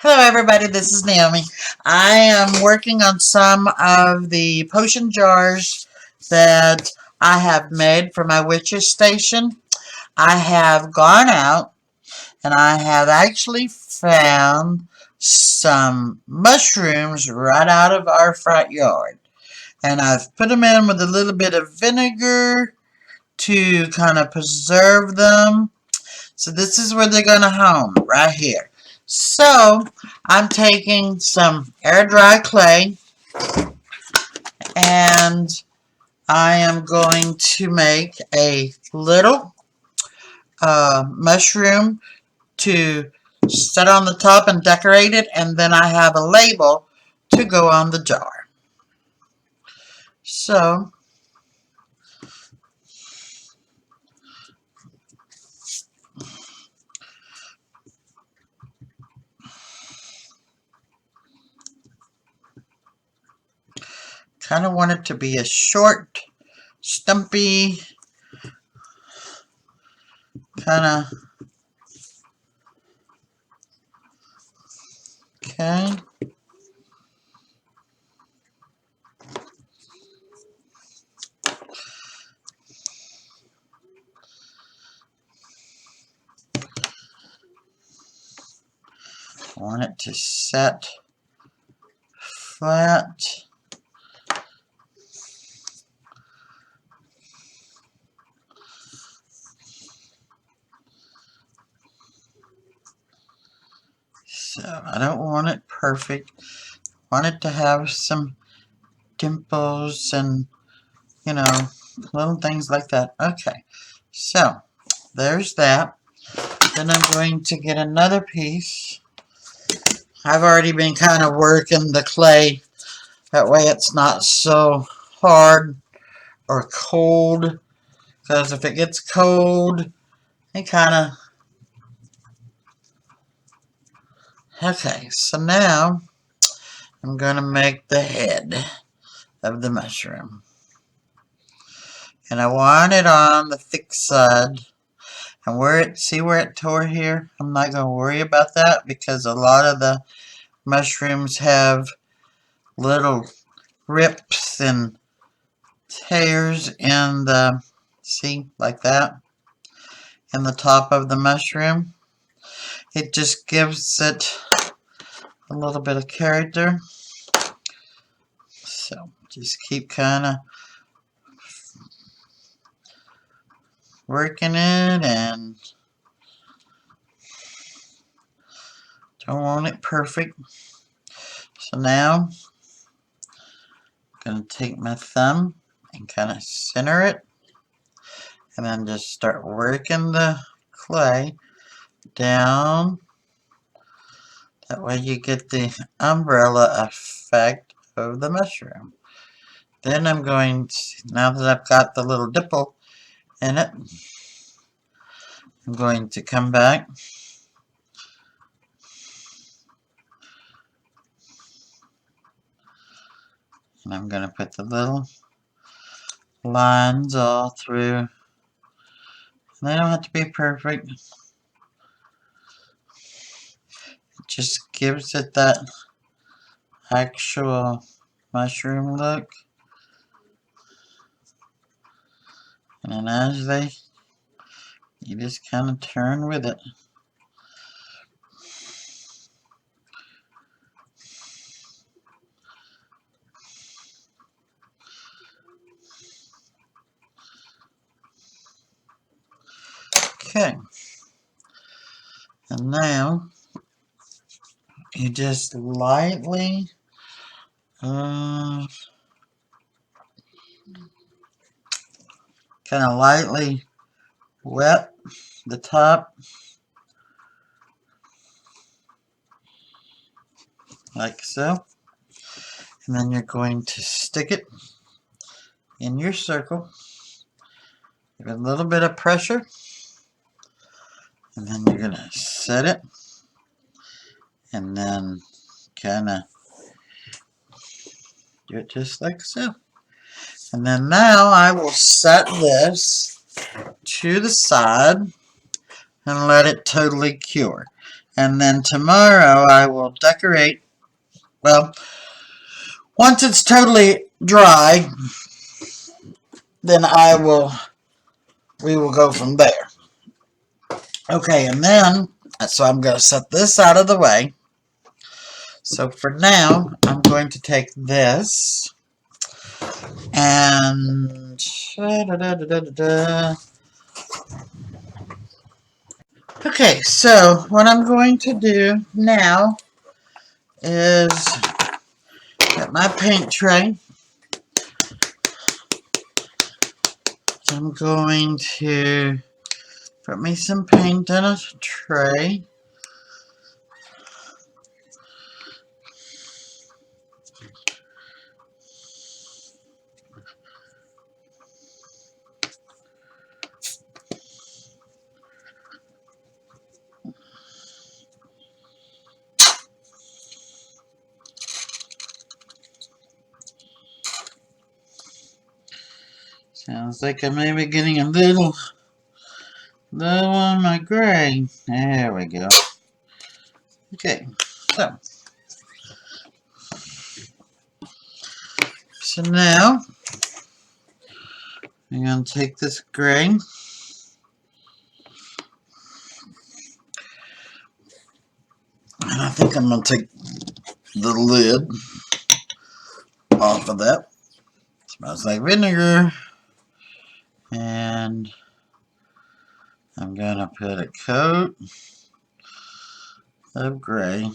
Hello everybody, this is Naomi. I am working on some of the potion jars that I have made for my witches station. I have gone out and I have actually found some mushrooms right out of our front yard. And I've put them in with a little bit of vinegar to kind of preserve them. So this is where they're going to home, right here. So I'm taking some air dry clay and I am going to make a little mushroom to set on the top and decorate it, and then I have a label to go on the jar. So kind of want it to be a short, stumpy, kind of, okay. I want it to set flat. So I don't want it perfect. I want it to have some dimples and, you know, little things like that. Okay, so there's that. Then I'm going to get another piece. I've already been kind of working the clay. That way it's not so hard or cold. Because if it gets cold, it kind of... Okay, so now I'm going to make the head of the mushroom. And I want it on the thick side. And see where it tore here? I'm not going to worry about that because a lot of the mushrooms have little rips and tears in the, see, like that, in the top of the mushroom. It just gives it a little bit of character. So just keep kind of working it, and don't want it perfect. So now I'm going to take my thumb and kind of center it, and then just start working the clay down. That way you get the umbrella effect of the mushroom. Then I'm going to, now that I've got the little dimple in it, I'm going to come back and I'm going to put the little lines all through. And they don't have to be perfect. It just gives it that actual mushroom look. And then as you just kind of turn with it. Okay. And now you just lightly kind of lightly wet the top like so, and then you're going to stick it in your circle. Give it a little bit of pressure, and then you're going to set it, and then kind of do it just like so. And then now I will set this to the side and let it totally cure. And then tomorrow I will decorate. Well, once it's totally dry, then we will go from there. Okay, and then, so I'm going to set this out of the way. So for now, I'm going to take this and okay, so what I'm going to do now is get my paint tray. I'm going to put me some paint in a tray. Sounds like I may be getting a little low on my gray. There we go. Okay, so now I'm going to take this gray and I think I'm going to take the lid off of that. It smells like vinegar. And I'm going to put a coat of gray,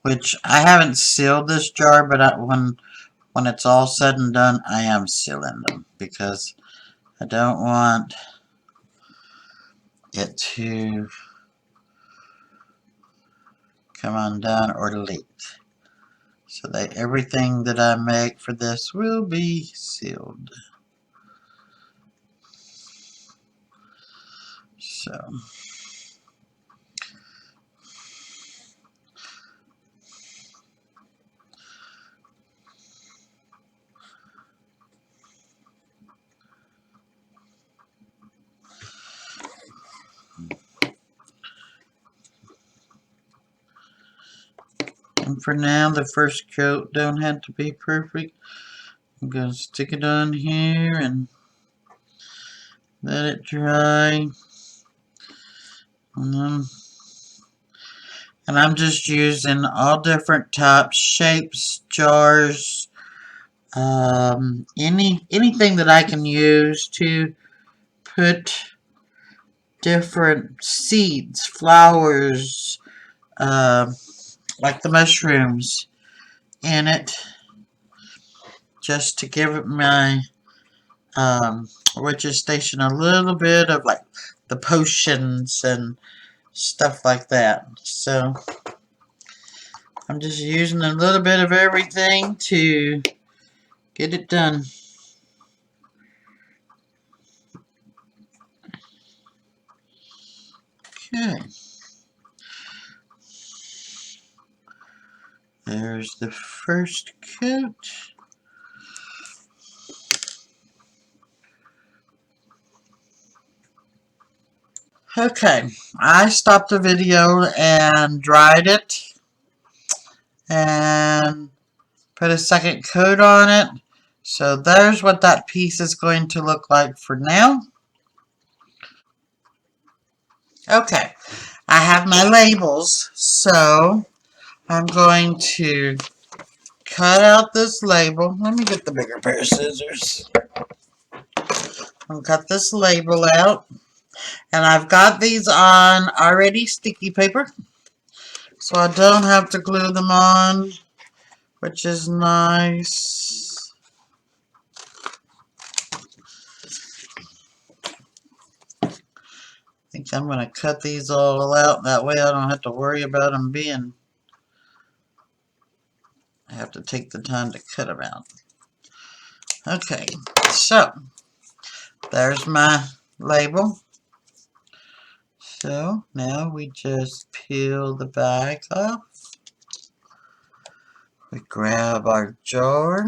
which I haven't sealed this jar, but when it's all said and done, I am sealing them because I don't want it to come undone or leak. So that everything that I make for this will be sealed. So and for now, the first coat don't have to be perfect. I'm going to stick it on here and let it dry. And I'm just using all different types, shapes, jars, anything that I can use to put different seeds, flowers, like the mushrooms in it, just to give it my witch's station a little bit of like the potions and stuff like that. So I'm just using a little bit of everything to get it done. Okay. There's the first coat. Okay, I stopped the video and dried it and put a second coat on it. So there's what that piece is going to look like for now. Okay, I have my labels, so I'm going to cut out this label. Let me get the bigger pair of scissors. I'll cut this label out. And I've got these on already sticky paper, so I don't have to glue them on, which is nice. I think I'm going to cut these all out. That way I don't have to worry about them being... I have to take the time to cut them out. Okay, so there's my label. So now we just peel the back off. We grab our jar.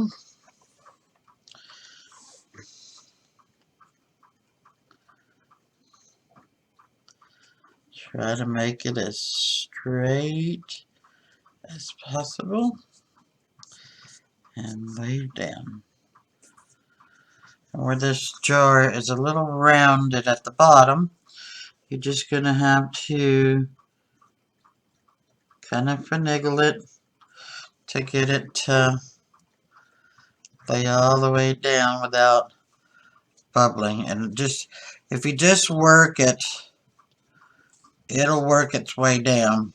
Try to make it as straight as possible and lay it down. And where this jar is a little rounded at the bottom, you're just going to have to kind of finagle it to get it to lay all the way down without bubbling. And just, if you just work it, it'll work its way down.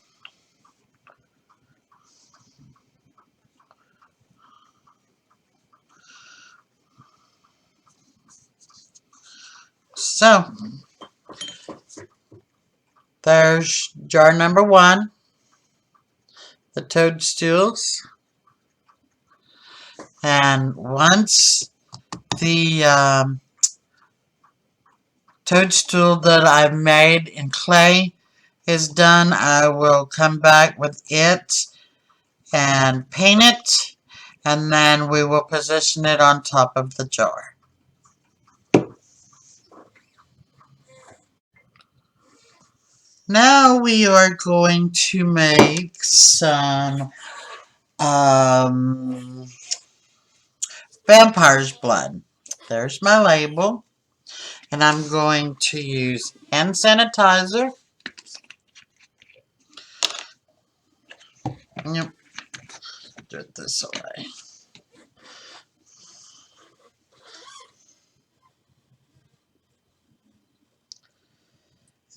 So, there's jar number 1, the toadstools. And once the toadstool that I've made in clay is done, I will come back with it and paint it, and then we will position it on top of the jar. Now we are going to make some vampire's blood. There's my label, and I'm going to use hand sanitizer. Yep, do it this way.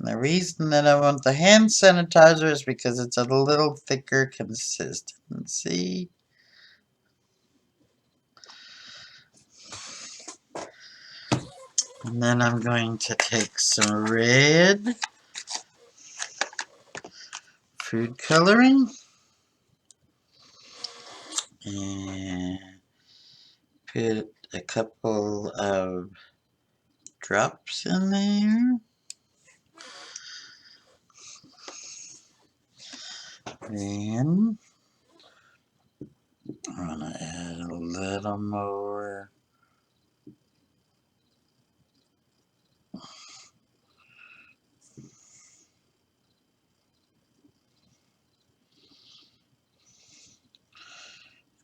And the reason that I want the hand sanitizer is because it's a little thicker consistency. And then I'm going to take some red food coloring and put a couple of drops in there. Then I'm going to add a little more.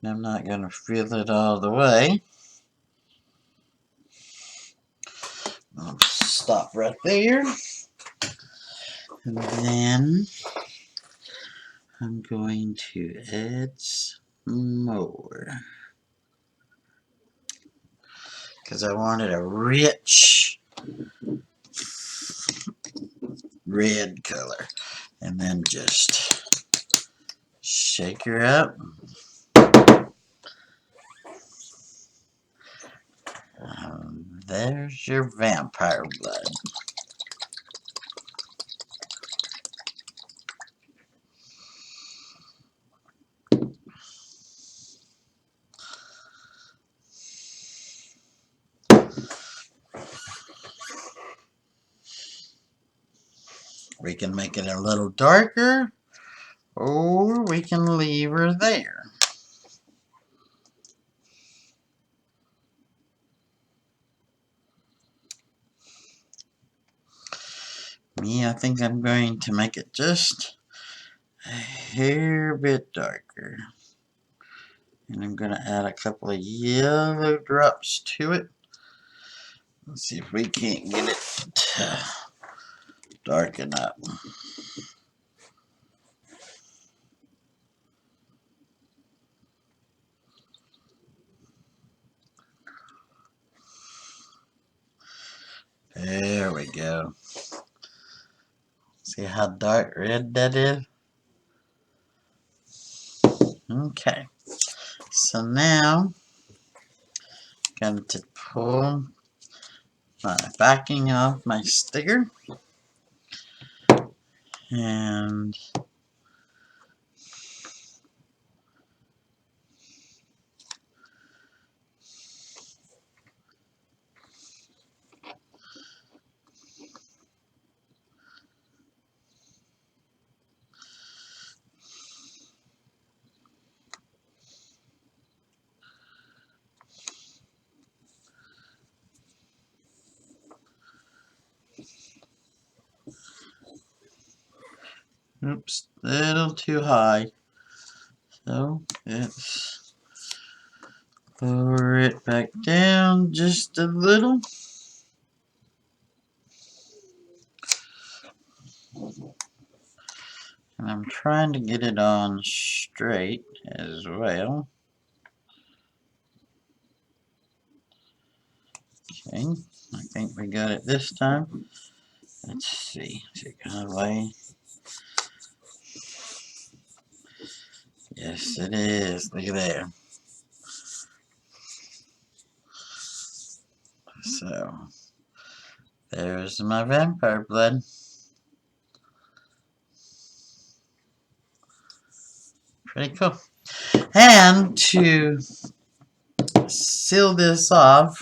And I'm not going to fill it all the way. I'll stop right there. And then I'm going to add some more. Because I wanted a rich red color. And then just shake her up. There's your vampire blood. We can make it a little darker, or we can leave her there. Me, I think I'm going to make it just a hair bit darker. And I'm going to add a couple of yellow drops to it. Let's see if we can't get it to darken up. There we go. See how dark red that is? Okay. So now, I'm going to pull my backing off my sticker. And Oops, a little too high. So let's lower it back down just a little. And I'm trying to get it on straight as well. Okay, I think we got it this time. Let's see, is it gonna lay? Yes, it is. Look at there. So, there's my vampire blood. Pretty cool. And to seal this off,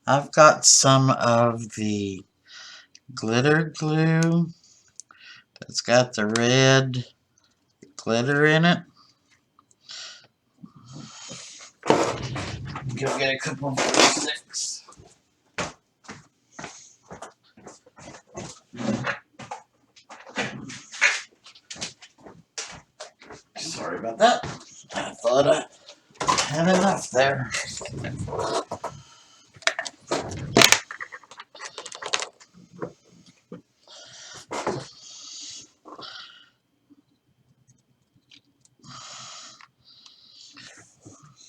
I've got some of the glitter glue that's got the red glitter in it. Go get a couple more sticks. Sorry about that. I thought I had enough there.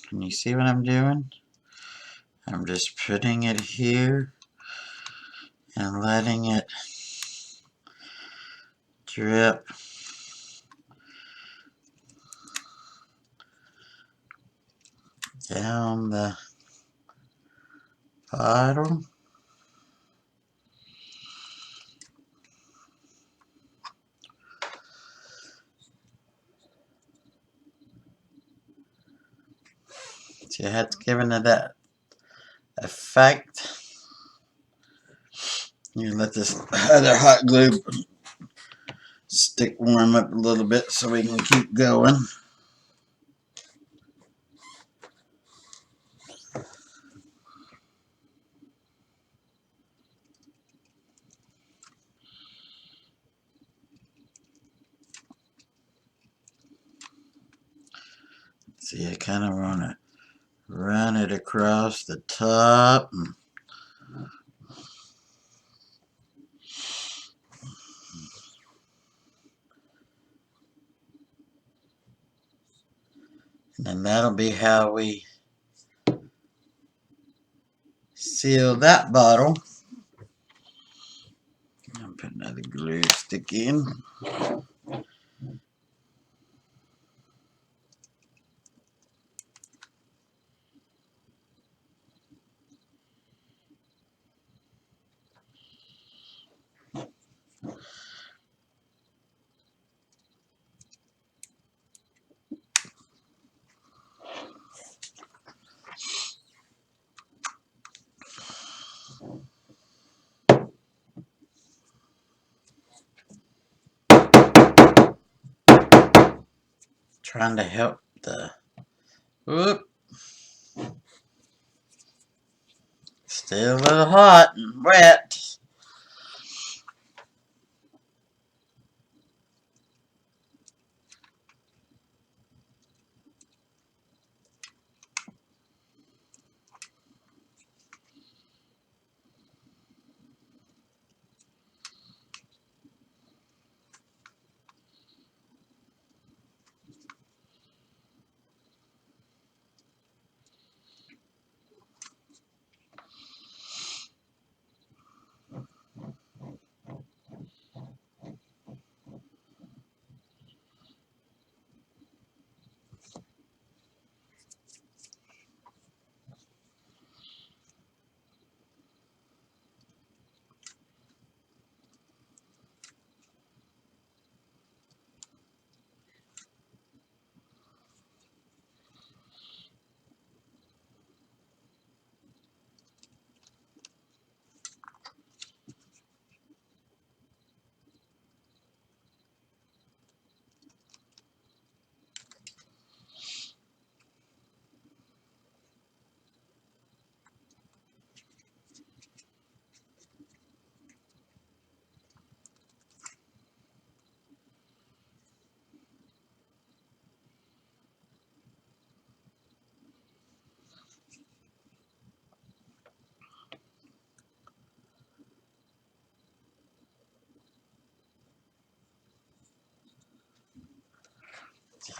Can you see what I'm doing? I'm just putting it here and letting it drip down the bottom. So you have to give it that effect. You let this other hot glue stick warm up a little bit so we can keep going. See, I kind of want to run it across the top. And then that'll be how we seal that bottle. I'll put another glue stick in. Trying to help the, whoop, still a little hot and wet.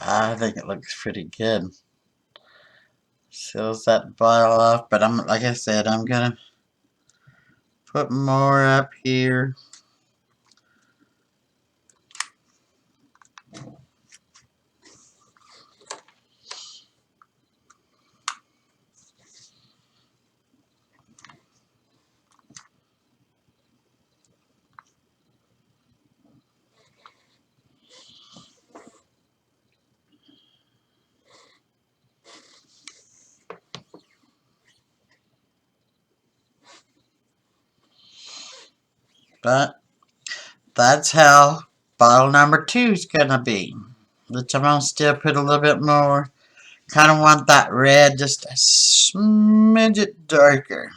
I think it looks pretty good. Seals that bottle off, but like I said, I'm gonna put more up here. But that's how bottle number 2 is gonna be. Which I'm gonna still put a little bit more. Kind of want that red just a smidget darker.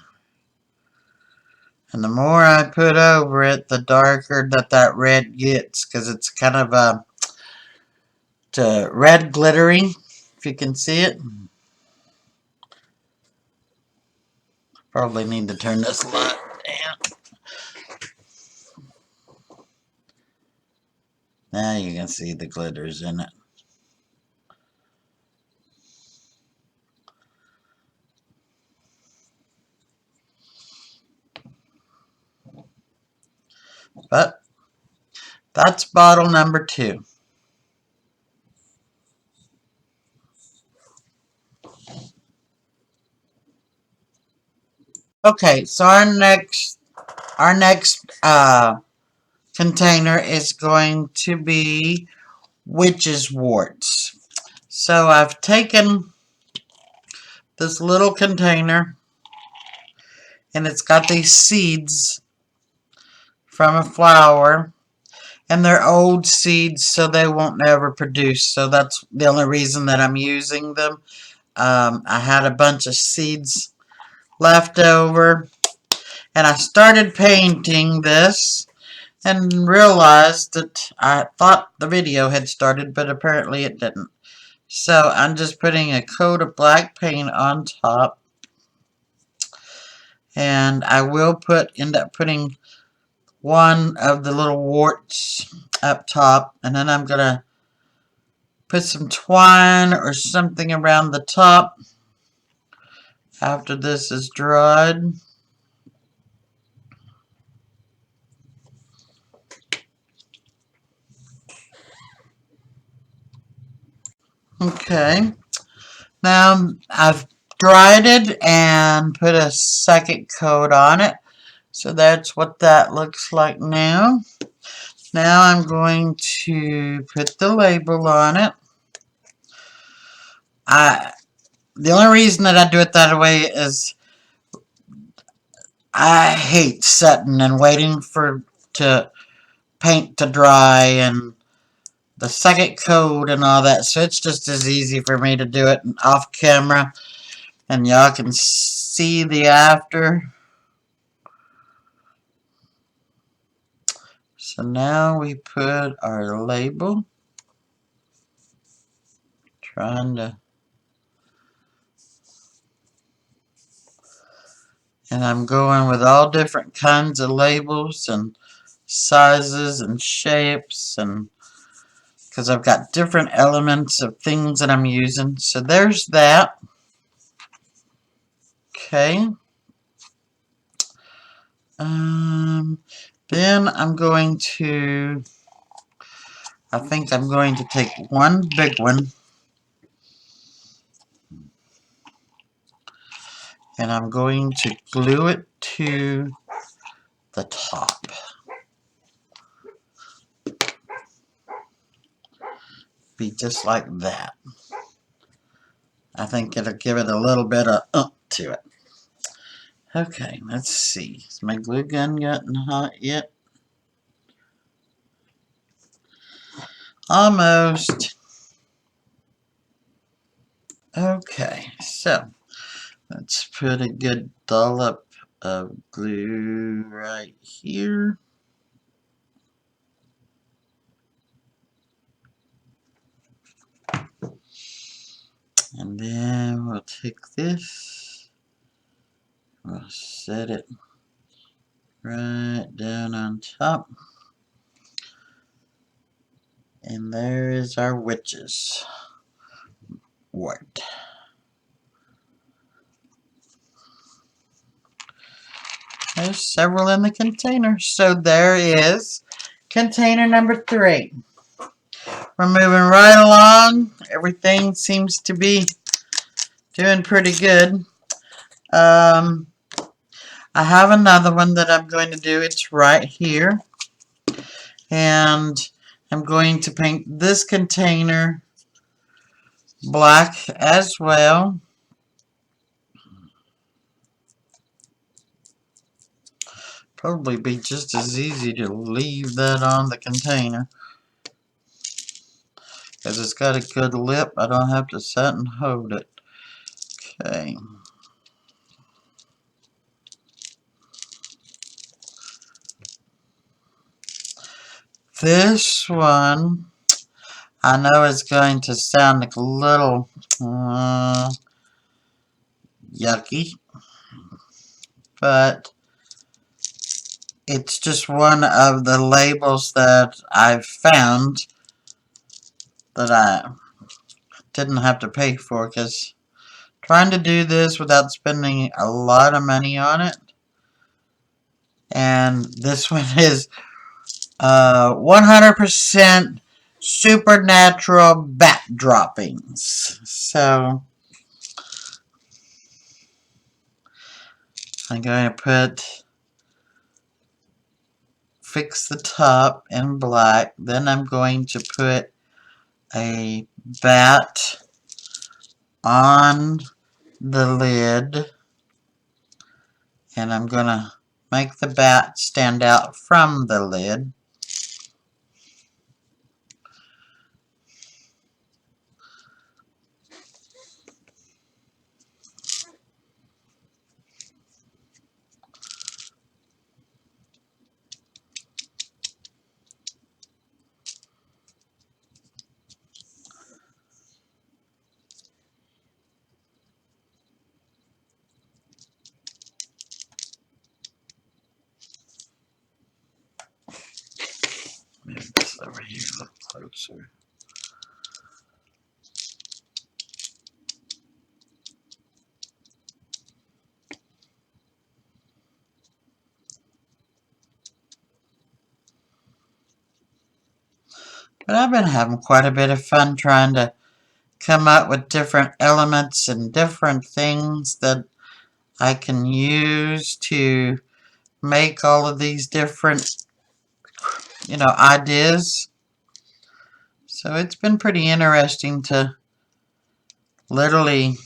And the more I put over it, the darker that red gets, because it's kind of a red glittery, if you can see it. Probably need to turn this light down. Now you can see the glitters in it. But that's bottle number 2. Okay, so our next container is going to be witch's warts. So I've taken this little container and it's got these seeds from a flower, and they're old seeds, so they won't ever produce. So that's the only reason that I'm using them. I had a bunch of seeds left over, and I started painting this and realized that I thought the video had started, but apparently it didn't. So I'm just putting a coat of black paint on top, and I will end up putting one of the little warts up top, and then I'm gonna put some twine or something around the top after this is dried. Okay, now I've dried it and put a second coat on it, so that's what that looks like now. Now I'm going to put the label on it. The only reason that I do it that way is I hate sitting and waiting for to paint to dry and the second coat and all that, so it's just as easy for me to do it off camera, and y'all can see the after. So now we put our label, and I'm going with all different kinds of labels and sizes and shapes, and because I've got different elements of things that I'm using. So there's that. Okay. Then I think I'm going to take one big one, and I'm going to glue it to the top. Be just like that. I think it'll give it a little bit of to it. Okay, let's see. Has my glue gun gotten hot yet? Almost. Okay, so let's put a good dollop of glue right here. And then we'll take this, we'll set it right down on top. And there is our witch's wart. There's several in the container. So there is container number 3. We're moving right along. Everything seems to be doing pretty good. I have another one that I'm going to do. It's right here. And I'm going to paint this container black as well. Probably be just as easy to leave that on the container, because it's got a good lip. I don't have to set and hold it. Okay. This one, I know it's going to sound like a little yucky, but it's just one of the labels that I've found that I didn't have to pay for, because trying to do this without spending a lot of money on it. And this one is 100% supernatural bat droppings. So I'm going to fix the top in black. Then I'm going to put a bat on the lid, and I'm going to make the bat stand out from the lid. Move this over here a little closer. But I've been having quite a bit of fun trying to come up with different elements and different things that I can use to make all of these different, ideas. So it's been pretty interesting to literally,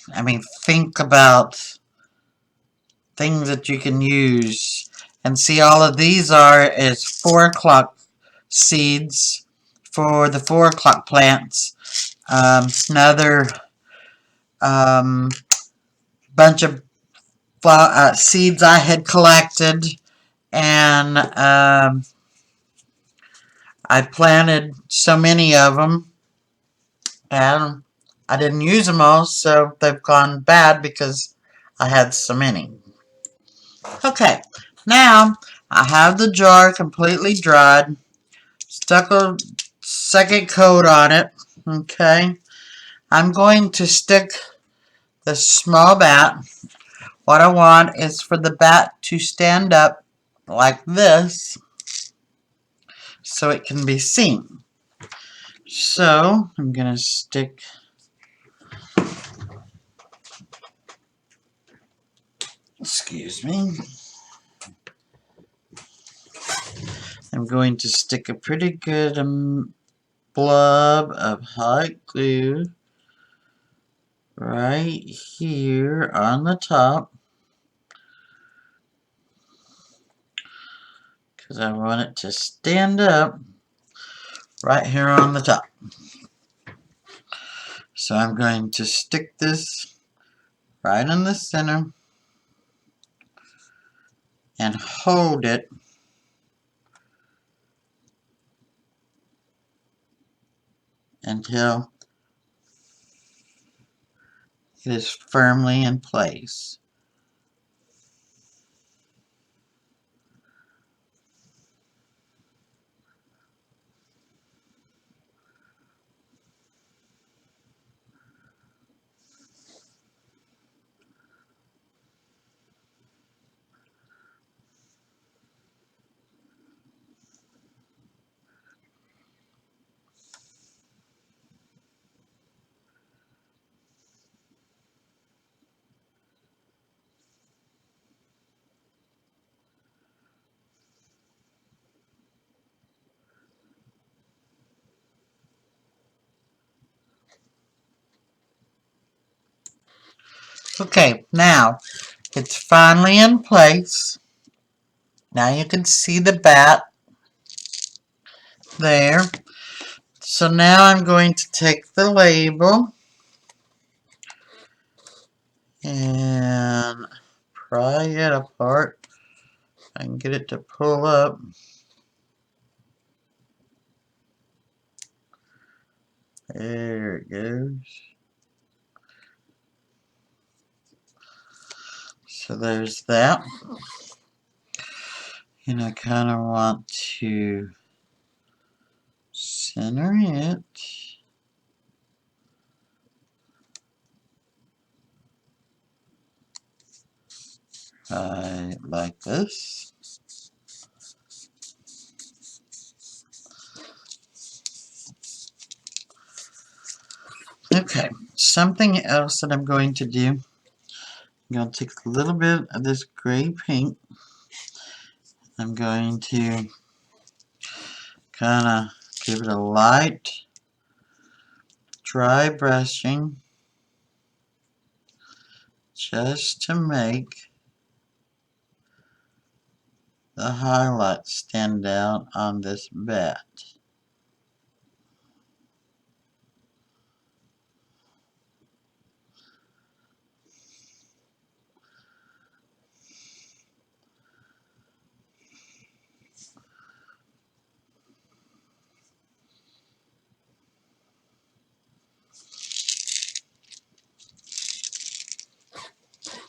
think about things that you can use. And see, all of these is 4 o'clock seeds for the 4 o'clock plants. Another bunch of seeds I had collected, and I planted so many of them, and I didn't use them all, so they've gone bad because I had so many. Okay, now I have the jar completely dried, stuck a second coat on it. Okay, I'm going to stick the small bat. What I want is for the bat to stand up like this so it can be seen. So I'm going to stick I'm going to stick a pretty good blob of hot glue right here on the top, because I want it to stand up right here on the top. So I'm going to stick this right in the center and hold it until it is firmly in place. Okay, now it's finally in place. Now you can see the bat there. So now I'm going to take the label and pry it apart. I can get it to pull up. There it goes. So there's that. And I kind of want to center it. Right like this. Okay, something else that I'm going to do. I'm going to take a little bit of this gray paint. I'm going to kind of give it a light dry brushing just to make the highlights stand out on this bat.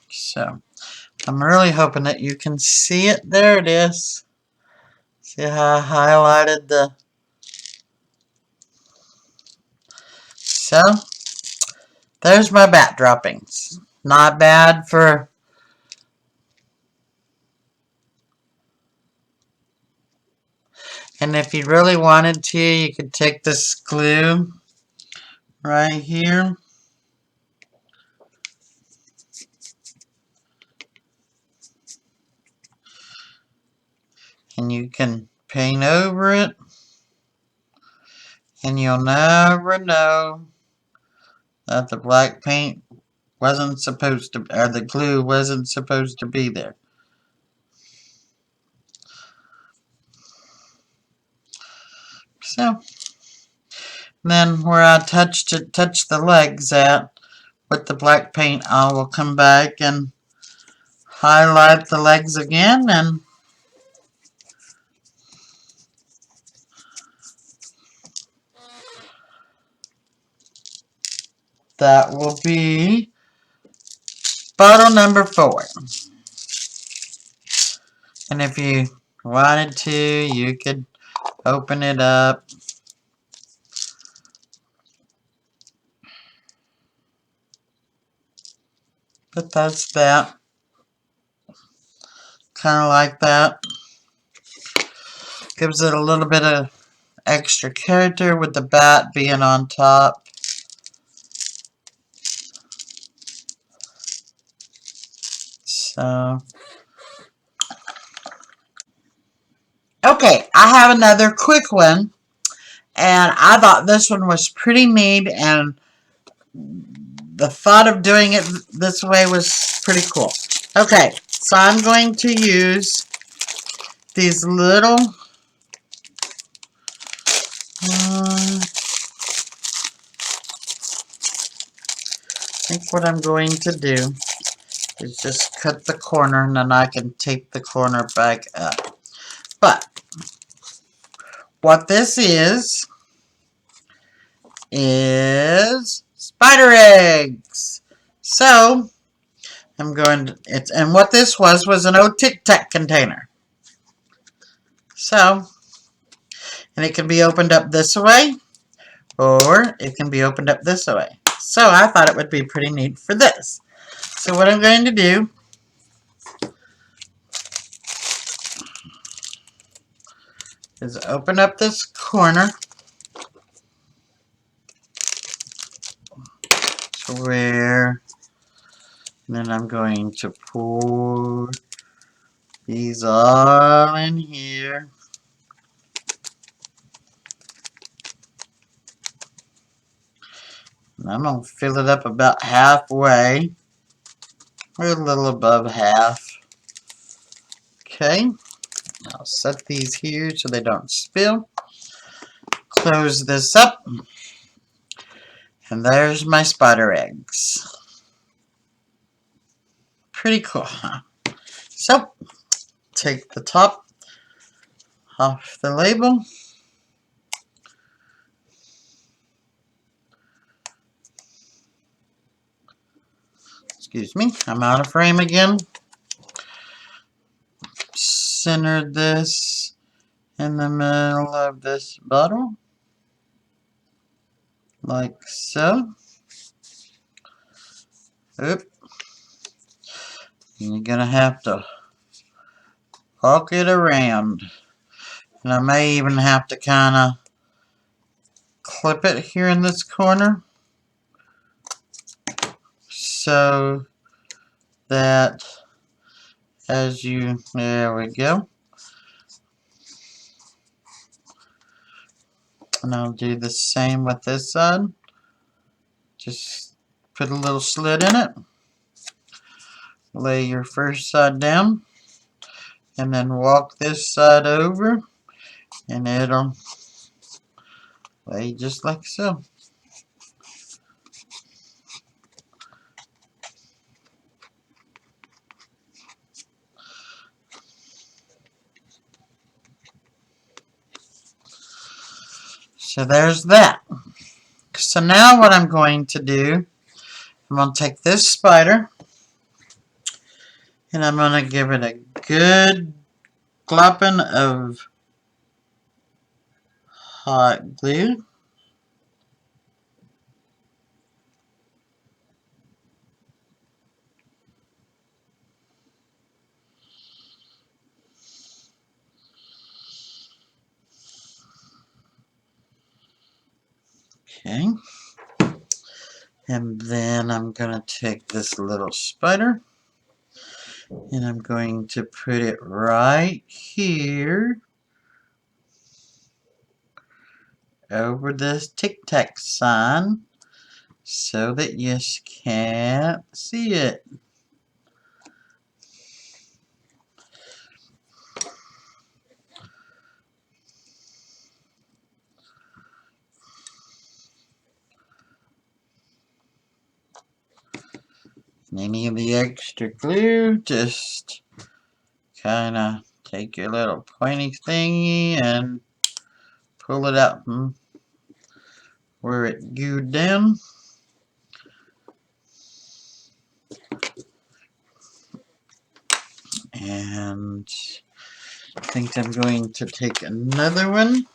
So I'm really hoping that you can see it. There it is. See how I highlighted the... So there's my bat droppings. Not bad for... And if you really wanted to, you could take this glue right here. And you can paint over it. And you'll never know that the black paint wasn't supposed to, or the glue wasn't supposed to be there. So, then where I touched the legs at with the black paint, I will come back and highlight the legs again, and that will be bottle number 4. And if you wanted to, you could open it up. But that's that. Kind of like that. Gives it a little bit of extra character with the bat being on top. So, okay, I have another quick one, and I thought this one was pretty neat, and the thought of doing it this way was pretty cool. Okay, so I'm going to use these little I think what I'm going to do is just cut the corner, and then I can tape the corner back up. But what this is spider eggs. So I'm going to, and what this was an old Tic Tac container. So, and it can be opened up this way, or it can be opened up this way. So I thought it would be pretty neat for this. So what I'm going to do is open up this corner to where, and then I'm going to pour these all in here. And I'm going to fill it up about halfway. We're a little above half. Okay, I'll set these here so they don't spill. Close this up. And there's my spider eggs. Pretty cool, huh? So, take the top off the label. Excuse me, I'm out of frame again. Center this in the middle of this bottle, like so. Oop. And you're gonna have to walk it around. And I may even have to kind of clip it here in this corner so that there we go. And I'll do the same with this side. Just put a little slit in it. Lay your first side down. And then walk this side over. And it'll lay just like so. So there's that. So now what I'm going to do, I'm going to take this spider and I'm going to give it a good glopping of hot glue. Okay. And then I'm going to take this little spider and I'm going to put it right here over this Tic Tac sign so that you can't see it. Any of the extra glue, just kind of take your little pointy thingy and pull it out from where it glued down. And I think I'm going to take another one.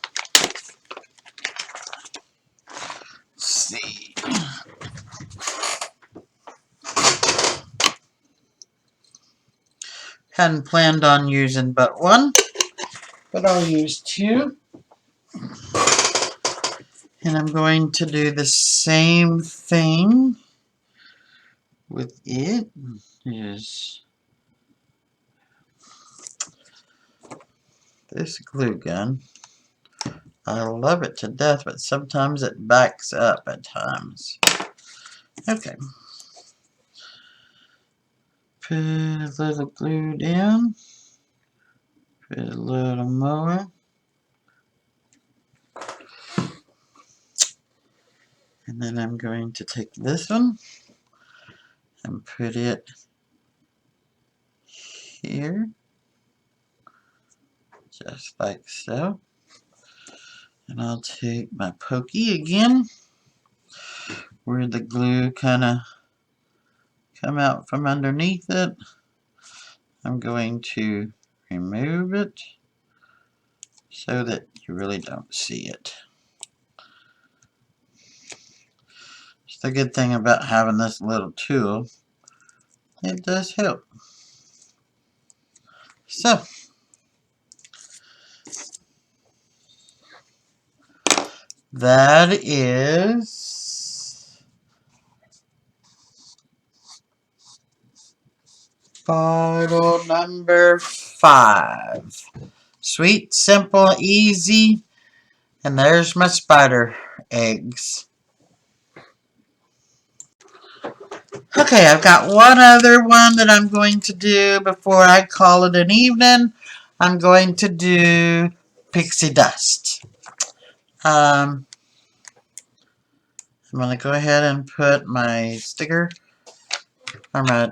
Let's see. Hadn't planned on using but one, but I'll use two. And I'm going to do the same thing with it. Is this glue gun. I love it to death, but sometimes it backs up at times. Okay. Put a little glue down. Put a little more. And then I'm going to take this one and put it here. Just like so. And I'll take my pokey again, where the glue kind of come out from underneath it. I'm going to remove it so that you really don't see it. It's the good thing about having this little tool. It does help. So, that is bottle number 5. Sweet, simple, easy, and there's my spider eggs. Okay, I've got one other one that I'm going to do before I call it an evening. I'm going to do pixie dust. I'm going to go ahead and put my sticker or my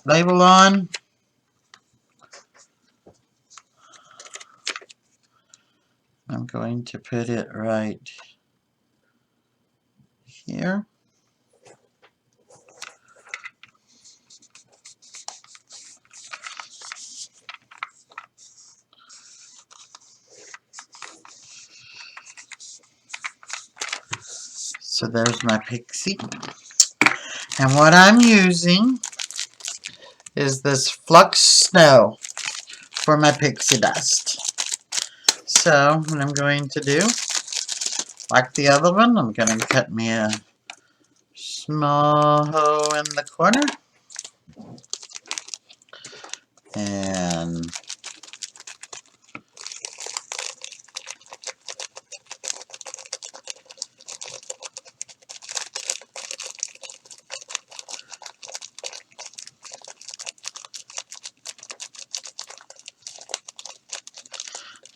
label on. I'm going to put it right here. So there's my pixie. And what I'm using is this Flux Snow for my pixie dust. So what I'm going to do, like the other one, I'm going to cut me a small hole in the corner. And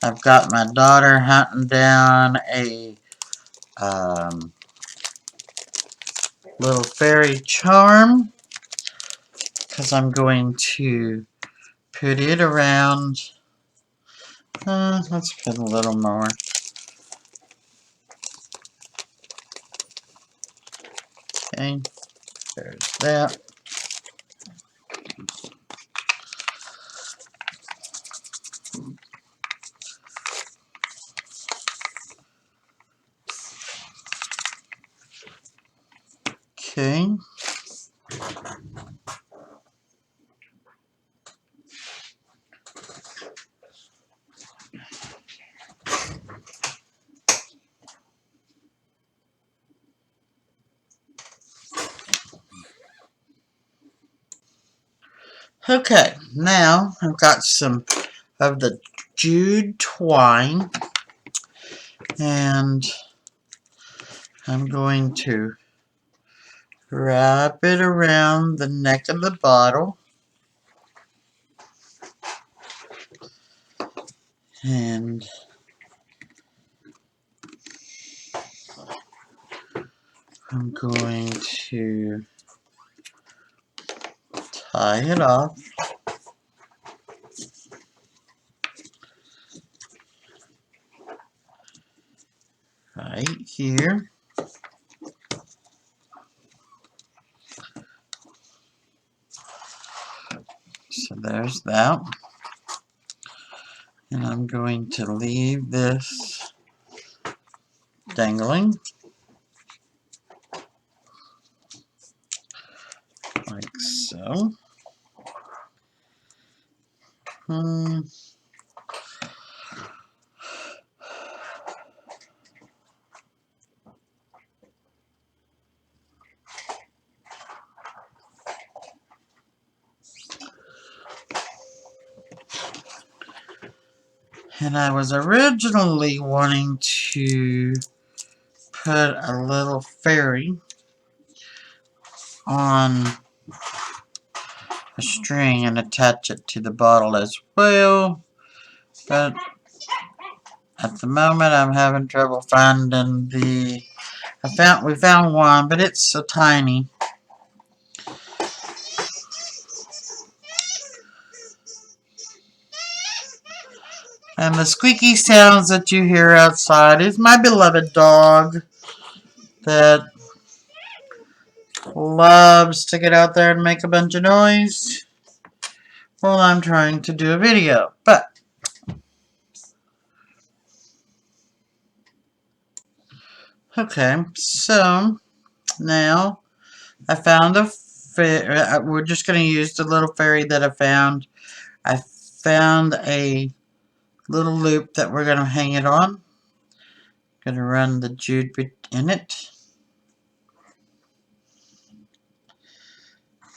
I've got my daughter hunting down a little fairy charm because I'm going to put it around. Let's put a little more. Okay, there's that. Okay. Okay, now I've got some of the jute twine, and I'm going to wrap it around the neck of the bottle, and I'm going to tie it off right here. So there's that. And I'm going to leave this dangling like so. And I was originally wanting to put a little fairy on a string and attach it to the bottle as well, but at the moment I'm having trouble finding we found one, but it's so tiny. And the squeaky sounds that you hear outside is my beloved dog that loves to get out there and make a bunch of noise while I'm trying to do a video. But okay, so now I found we're just going to use the little fairy that I found. I found a little loop that we're going to hang it on. Going to run the jute bit in it.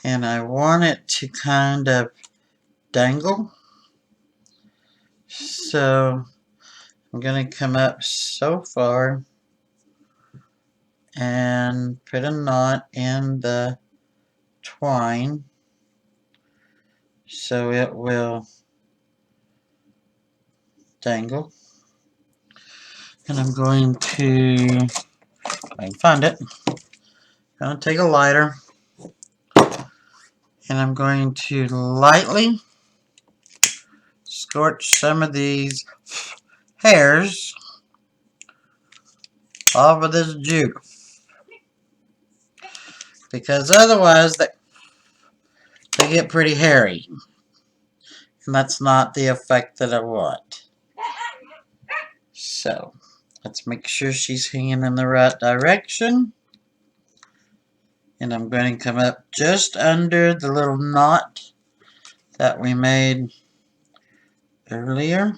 And I want it to kind of dangle. So I'm going to come up so far and put a knot in the twine so it will dangle. And I'm going to, if I can find it, I'm going to take a lighter and I'm going to lightly scorch some of these hairs off of this jute, because otherwise they get pretty hairy, and that's not the effect that I want. So let's make sure she's hanging in the right direction, and I'm going to come up just under the little knot that we made earlier.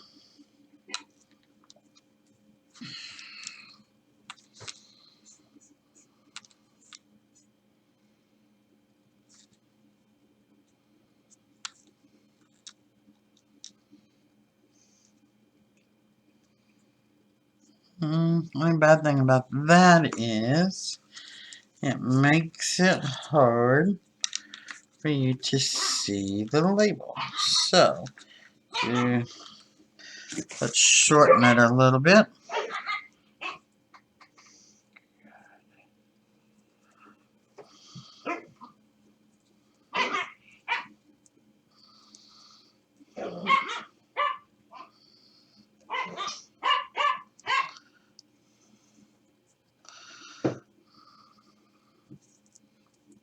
Only bad thing about that is it makes it hard for you to see the label. So let's shorten it a little bit.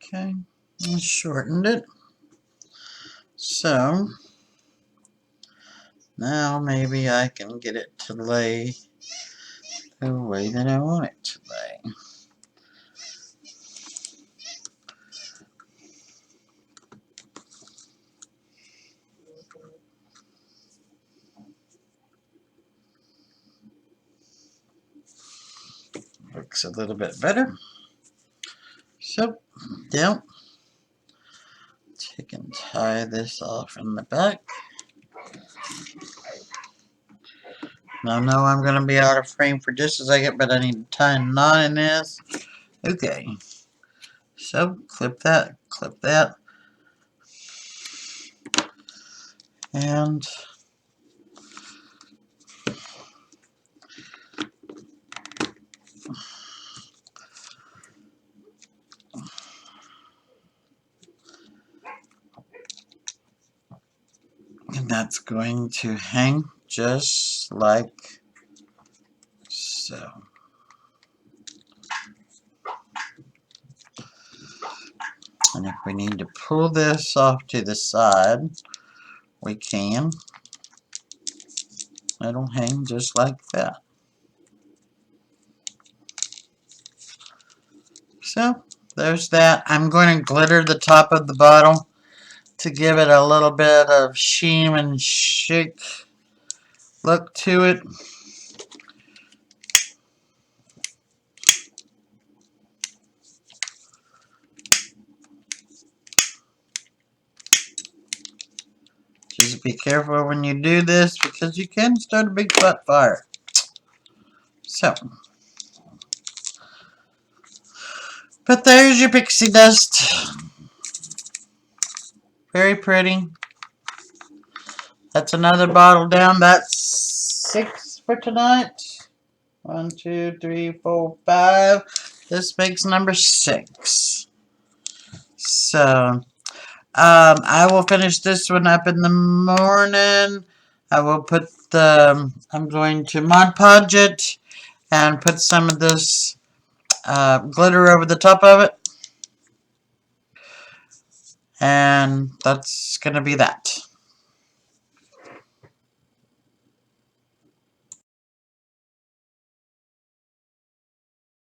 Okay, I shortened it. So now maybe I can get it to lay the way that I want it to lay. Looks a little bit better. So, yeah, you can tie this off in the back. Now, I know I'm going to be out of frame for just a second, but I need to tie a knot in this. Okay, so clip that, and that's going to hang just like so. And if we need to pull this off to the side, we can. It'll hang just like that. So, there's that. I'm going to glitter the top of the bottle to give it a little bit of sheen and chic look to it. Just be careful when you do this because you can start a big flat fire. So, but there's your pixie dust. Very pretty. That's another bottle down. That's 6 for tonight. 1, 2, 3, 4, 5. This makes number 6. So, I will finish this one up in the morning. I will put the, I'm going to Mod Podge it and put some of this glitter over the top of it. And that's going to be that.